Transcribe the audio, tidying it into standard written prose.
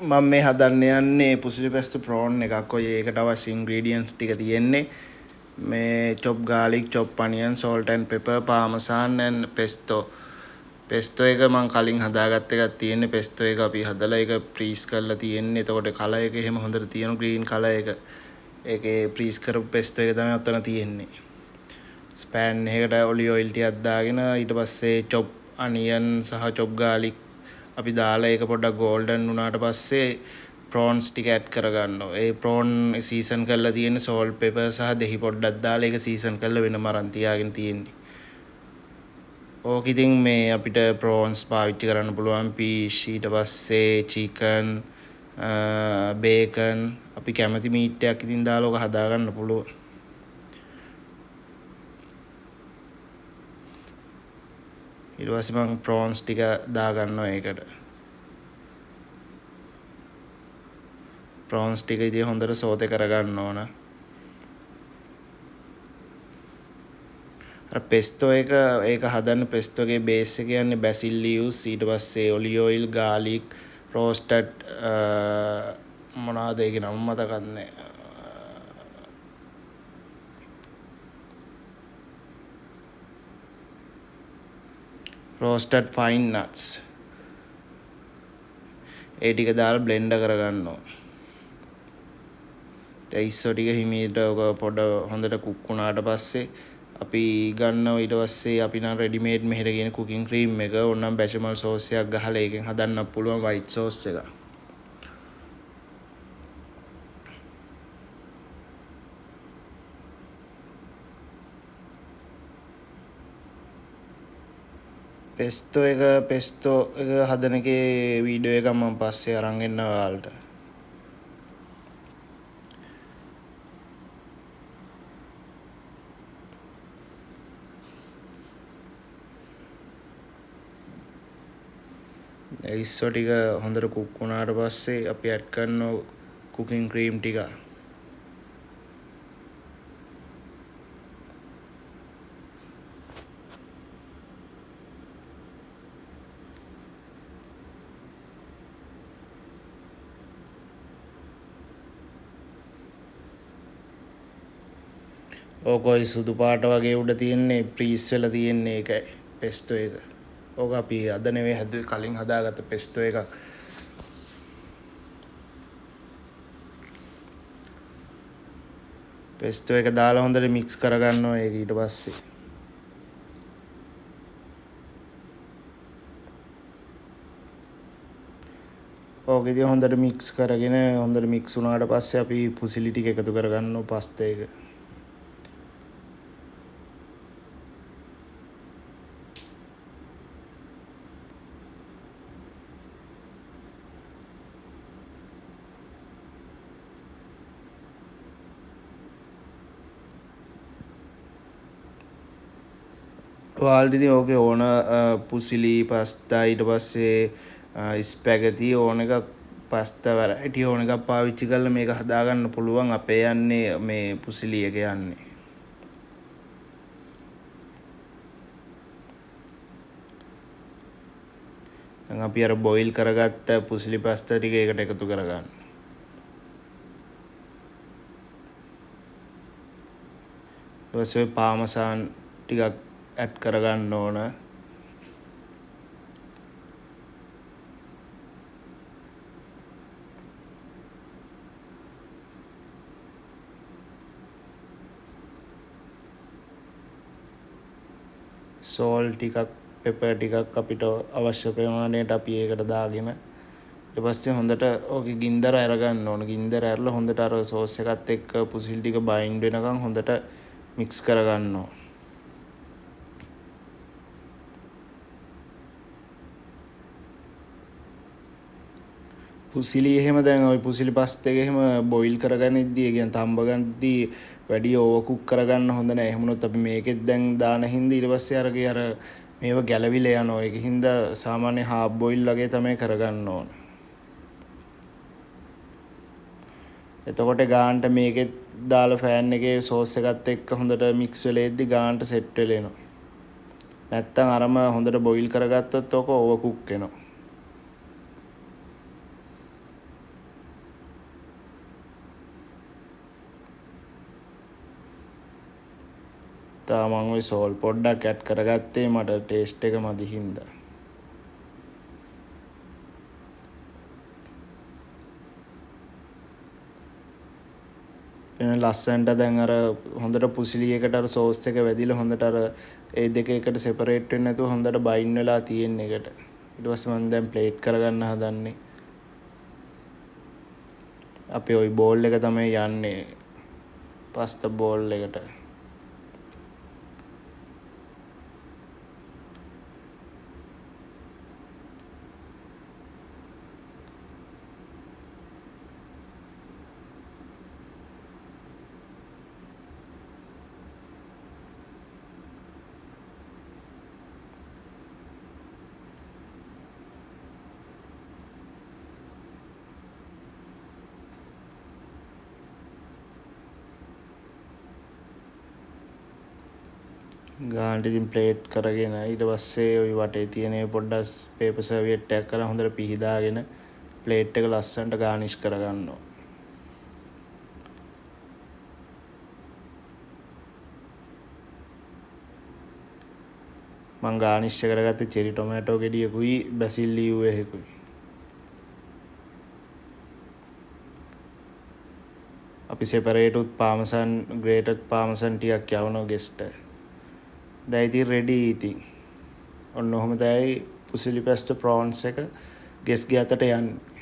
මම මේ හදන්න යන්නේ පුසිලි පැස්තු ප්‍රෝන් එකක්. ඔය ඒකට අවශ්‍ය ඉන්ග්‍රීඩියන්ට්ස් ටික තියෙන්නේ මේ chop garlic, chop onion, salt and pepper, parmesan and pesto. pesto එක මම කලින් හදාගත්ත එකක් තියෙන්නේ. pesto එක අපි හදලා ඒක freeze කරලා තියෙන්නේ. එතකොට කලර් එක එහෙම හොඳට තියෙනවා, green colour එක. ඒකේ freeze කරපු pesto එක තමයි අතන තියෙන්නේ. pan එකකට olive oil ටිකක් දාගෙන ඊට පස්සේ chop onion සහ chop garlic අපි දාලා ඒක පොඩ්ඩක් golden වුණාට පස්සේ prawns ටික add කරගන්නවා. ඒ prawn season කරලා තියෙන salt pepper සහ දෙහි පොඩ්ඩක් දාලා ඒක season කරලා වෙනම අරන් තියාගෙන තියෙන්නේ. ඕක ඉතින් මේ අපිට prawns පාවිච්චි කරන්න පුළුවන්, fish, ඊට පස්සේ chicken, bacon, අපි කැමති meat එකක් ඉතින් දාලා ඕක හදාගන්න පුළුවන්. ඊට පස්සේ මම prawns ටික දාගන්නවා ඒකට. prawns ටික ඉතින් හොඳට සෝතේ කරගන්න ඕන. අර pesto එක ඒක හදන්න pesto එකේ base එක යන්නේ basil leaves, ඊට පස්සේ olive oil, garlic, roasted මොනවාද ඒකේ නම මතකත් නැහැ. roasted fine nuts. ඒ ටික දාලා blend කරගන්නවා. ඉස්සෝ ටික හිමීට ඔක පොඩ හොඳට කුක් වුණාට පස්සේ අපි ගන්නවා. ඊට පස්සේ අපි නම් රෙඩිමේඩ් මෙහෙට කියන කුකින් ක්‍රීම් එක ඕනනම් බැචමල් සෝස් එකක් ගහලා ඒකෙන් හදන්නත් පුළුවන් white sauce එක. pesto එක හදන එකේ වීඩියෝ එකක් මම පස්සේ අරන් එන්නම් ඔයාලට. ඉස්සෝ ටික හොඳට කුක් වුණාට පස්සේ අපි ඇඩ් කරනවා කුකින් ක්‍රීම් ටික. ඕකයි සුදු පාට වගේ උඩ තියෙන්නේ ප්‍රීස් වෙලා තියෙන්නේ ඒකයි pesto එක. ඕක අපි අද නෙවෙයි හැදුවේ, කලින් හදාගත්ත pesto එකක්. pesto එක දාලා හොඳට mix කරගන්නවා ඒක. ඊට පස්සේ ඕක ඉතින් හොඳට mix කරගෙන හොඳට mix වුණාට පස්සේ අපි පුසිලි ටික එකතු කරගන්නවා pasta එක. ඔයාලට ඉතින් ඕකේ ඕන පුසිලි පස්තා ඊට පස්සේ ස්පැගති ඕන එකක් පස්තා වැරයිටි ඕන එකක් පාවිච්චි කරලා මේක හදාගන්න පුළුවන්. අපේ යන්නේ මේ පුසිලි එක යන්නේ. දැන් අපි අර බොයිල් කරගත්ත පුසිලි පස්තා ටික ඒකට එකතු කරගන්න. ඊට පස්සේ පාමසාන් ටිකක් ඇඩ් කරගන්න ඕන. සෝල් ටිකක්, පෙපර් ටිකක් අපිට අවශ්‍ය ප්‍රමාණයට අපි ඒකට දාගෙන ඊට පස්සේ හොඳට ඕකේ ගින්දර අරගන්න ඕන. ගින්දර ඇරලා හොඳට අර සෝස් එකත් එක්ක පුසිල් ටික බයින්ඩ් වෙනකන් හොඳට මික්ස් කරගන්න ඕන. පුසිලි එහෙම දැන් ওই පුසිලි පස්ත එක එහෙම බොයිල් කරගනිද්දී කියන්නේ තම්බ ගන්නදී වැඩි ඕවර් කුක් කරගන්න හොඳ නැහැ. එහෙම වුණොත් අපි මේකෙත් දැන් දාන හින්දා ඊට පස්සේ අරගේ අර මේව ගැලවිලා යනවා. ඒක හින්දා සාමාන්‍ය හාෆ් බොයිල් වගේ තමයි කරගන්න ඕන. එතකොට ගානට මේකෙත් දාලා ෆෑන් එකේ සෝස් එකත් එක්ක හොඳට මික්ස් වෙලා එද්දි ගානට සෙට් වෙලා එනවා. නැත්තම් අරම හොඳට බොයිල් කරගත්තොත් ඕක ඕවර් කුක් වෙනවා. මම ওই සෝල් පොඩ්ඩක් ඇඩ් කරගත්තේ මට ටේස්ට් එක මදි හින්දා. ලස්සනට දැන් අර හොඳට පුසිලියකට අර සෝස් එක වැදිලා හොඳට අර ඒ දෙක එකට සෙපරේට් වෙන්නේ නැතුව හොඳට බයින් වෙලා තියෙන එකට. ඊට පස්සේ මම දැන් ප්ලේට් කරගන්න හදන්නේ. අපි ওই බෝල් එක තමයි යන්නේ පාස්තා බෝල් එකට. ගානට ඉතින් ප්ලේට් කරගෙන ඊට පස්සේ ওই වටේ තියෙන පොඩ්ඩක් පේපර් සර්වියට් එකක් කරලා හොඳට පිහදාගෙන ප්ලේට් එක ලස්සනට ගානිෂ් කරගන්නවා. මං ගානිෂ් කරගත්තේ චෙරි ටොමැටෝ ගෙඩියකුයි බැසිල් ලීව් එකකුයි. අපි සෙපරේට් උත් පාමසන් ග්‍රේටඩ් පාමසන් ටිකක් යවනවා ගෙස්ට. දැන් ඉතින් රෙඩි ඉතින්. ඔන්න ඔහොම තමයි පුසිලි පැස්ටෝ ප්‍රෝන්ස් එක ගෙස්ගේ අතට යන්නේ.